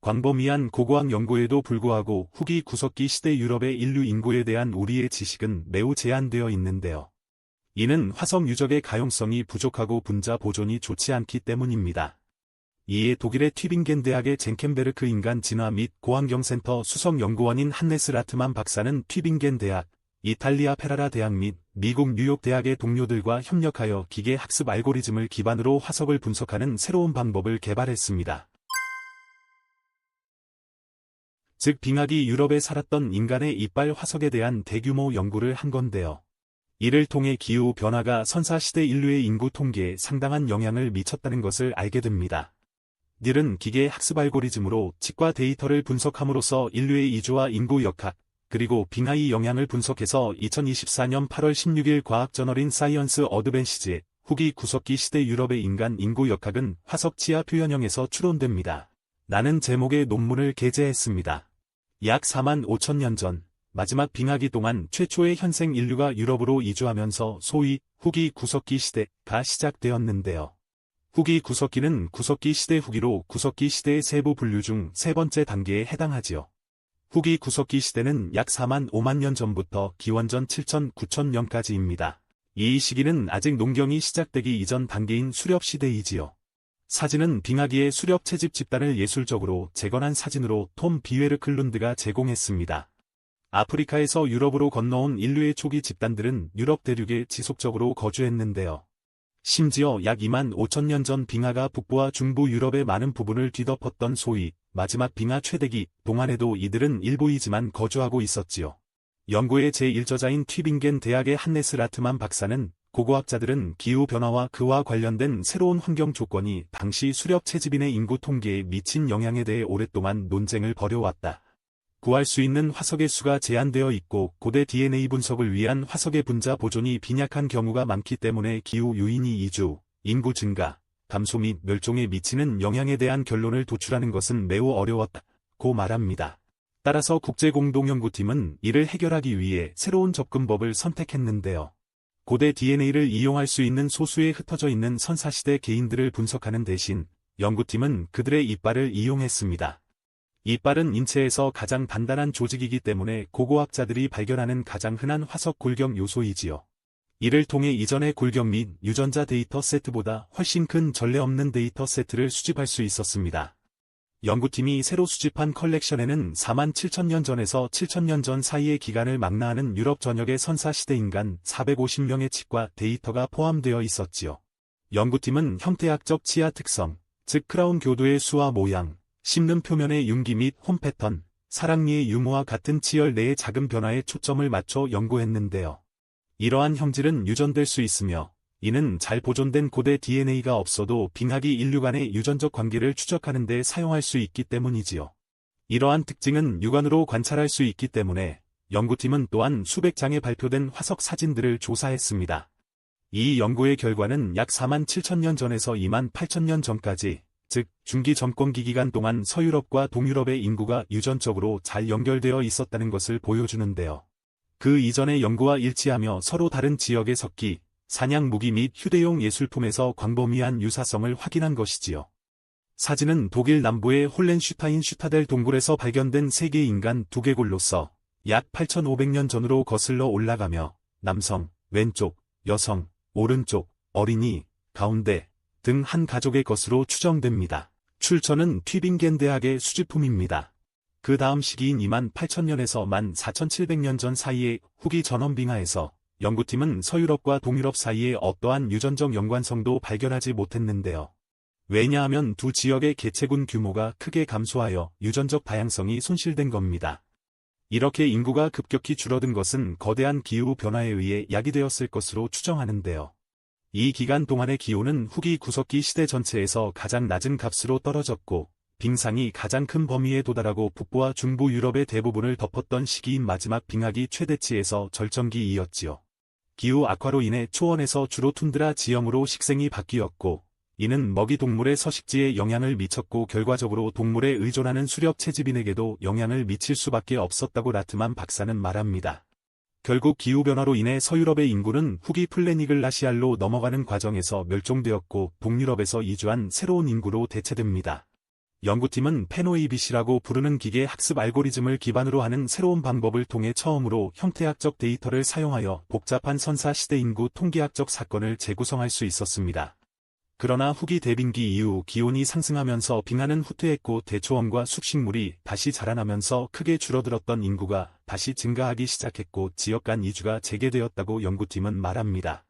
광범위한 고고학 연구에도 불구하고 후기 구석기 시대 유럽의 인류 인구에 대한 우리의 지식은 매우 제한되어 있는데요. 이는 화석 유적의 가용성이 부족하고 분자 보존이 좋지 않기 때문입니다. 이에 독일의 튜빙겐 대학의 젠켄베르크 인간 진화 및 고환경센터 수석연구원인 한네스 라트만 박사는 튜빙겐 대학, 이탈리아 페라라 대학 및 미국 뉴욕 대학의 동료들과 협력하여 기계 학습 알고리즘을 기반으로 화석을 분석하는 새로운 방법을 개발했습니다. 즉 빙하기 유럽에 살았던 인간의 이빨 화석에 대한 대규모 연구를 한 건데요. 이를 통해 기후 변화가 선사시대 인류의 인구 통계에 상당한 영향을 미쳤다는 것을 알게 됩니다. 닐은 기계 학습 알고리즘으로 치과 데이터를 분석함으로써 인류의 이주와 인구 역학, 그리고 빙하의 영향을 분석해서 2024년 8월 16일 과학저널인 사이언스 어드밴시즈에 후기 구석기 시대 유럽의 인간 인구 역학은 화석 치아 표현형에서 추론됩니다. 라는 제목의 논문을 게재했습니다. 약 4만 5천 년 전, 마지막 빙하기 동안 최초의 현생 인류가 유럽으로 이주하면서 소위 후기 구석기 시대가 시작되었는데요. 후기 구석기는 구석기 시대 후기로 구석기 시대의 세부 분류 중 세 번째 단계에 해당하지요. 후기 구석기 시대는 약 4만 5만 년 전부터 기원전 7천 9천 년까지입니다. 이 시기는 아직 농경이 시작되기 이전 단계인 수렵 시대이지요. 사진은 빙하기의 수렵 채집 집단을 예술적으로 재건한 사진으로 톰 비웨르클룬드가 제공했습니다. 아프리카에서 유럽으로 건너온 인류의 초기 집단들은 유럽 대륙에 지속적으로 거주했는데요. 심지어 약 2만 5천 년 전 빙하가 북부와 중부 유럽의 많은 부분을 뒤덮었던 소위 마지막 빙하 최대기 동안에도 이들은 일부이지만 거주하고 있었지요. 연구의 제1저자인 튜빙겐 대학의 한네스 라트만 박사는 고고학자들은 기후변화와 그와 관련된 새로운 환경 조건이 당시 수렵 채집인의 인구 통계에 미친 영향에 대해 오랫동안 논쟁을 벌여왔다. 구할 수 있는 화석의 수가 제한되어 있고 고대 DNA 분석을 위한 화석의 분자 보존이 빈약한 경우가 많기 때문에 기후 요인이 이주, 인구 증가, 감소 및 멸종에 미치는 영향에 대한 결론을 도출하는 것은 매우 어려웠다고 말합니다. 따라서 국제공동연구팀은 이를 해결하기 위해 새로운 접근법을 선택했는데요. 고대 DNA를 이용할 수 있는 소수의 흩어져 있는 선사시대 개인들을 분석하는 대신 연구팀은 그들의 이빨을 이용했습니다. 이빨은 인체에서 가장 단단한 조직이기 때문에 고고학자들이 발견하는 가장 흔한 화석 골격 요소이지요. 이를 통해 이전의 골격 및 유전자 데이터 세트보다 훨씬 큰 전례 없는 데이터 세트를 수집할 수 있었습니다. 연구팀이 새로 수집한 컬렉션에는 4만 7천 년 전에서 7천 년 전 사이의 기간을 망라하는 유럽 전역의 선사시대 인간 450명의 치과 데이터가 포함되어 있었지요. 연구팀은 형태학적 치아 특성, 즉 크라운 교두의 수와 모양, 씹는 표면의 융기 및 홈 패턴, 사랑니의 유무와 같은 치열 내의 작은 변화에 초점을 맞춰 연구했는데요. 이러한 형질은 유전될 수 있으며 이는 잘 보존된 고대 DNA가 없어도 빙하기 인류 간의 유전적 관계를 추적하는 데 사용할 수 있기 때문이지요. 이러한 특징은 육안으로 관찰할 수 있기 때문에 연구팀은 또한 수백 장의 발표된 화석 사진들을 조사했습니다. 이 연구의 결과는 약 4만 7천 년 전에서 2만 8천 년 전까지, 즉 중기 점권기 기간 동안 서유럽과 동유럽의 인구가 유전적으로 잘 연결되어 있었다는 것을 보여주는데요. 그 이전의 연구와 일치하며 서로 다른 지역의 석기, 사냥 무기 및 휴대용 예술품에서 광범위한 유사성을 확인한 것이지요. 사진은 독일 남부의 홀렌슈타인 슈타델 동굴에서 발견된 세계 인간 두개골로서 약 8,500년 전으로 거슬러 올라가며 남성, 왼쪽, 여성, 오른쪽, 어린이, 가운데 등 한 가족의 것으로 추정됩니다. 출처는 튜빙겐 대학의 수집품입니다. 그 다음 시기인 2만 8천년에서 1만 4,700년 전 사이의 후기 전원 빙하에서 연구팀은 서유럽과 동유럽 사이에 어떠한 유전적 연관성도 발견하지 못했는데요. 왜냐하면 두 지역의 개체군 규모가 크게 감소하여 유전적 다양성이 손실된 겁니다. 이렇게 인구가 급격히 줄어든 것은 거대한 기후 변화에 의해 야기되었을 것으로 추정하는데요. 이 기간 동안의 기온은 후기 구석기 시대 전체에서 가장 낮은 값으로 떨어졌고 빙상이 가장 큰 범위에 도달하고 북부와 중부 유럽의 대부분을 덮었던 시기인 마지막 빙하기 최대치에서 절정기이었지요. 기후 악화로 인해 초원에서 주로 툰드라 지형으로 식생이 바뀌었고 이는 먹이 동물의 서식지에 영향을 미쳤고 결과적으로 동물에 의존하는 수렵 채집인에게도 영향을 미칠 수밖에 없었다고 라트만 박사는 말합니다. 결국 기후변화로 인해 서유럽의 인구는 후기 플래니글라시알로 넘어가는 과정에서 멸종되었고 동유럽에서 이주한 새로운 인구로 대체됩니다. 연구팀은 페노이빗이라고 부르는 기계 학습 알고리즘을 기반으로 하는 새로운 방법을 통해 처음으로 형태학적 데이터를 사용하여 복잡한 선사시대 인구 통계학적 사건을 재구성할 수 있었습니다. 그러나 후기 대빙기 이후 기온이 상승하면서 빙하는 후퇴했고 대초원과 숙식물이 다시 자라나면서 크게 줄어들었던 인구가 다시 증가하기 시작했고 지역 간 이주가 재개되었다고 연구팀은 말합니다.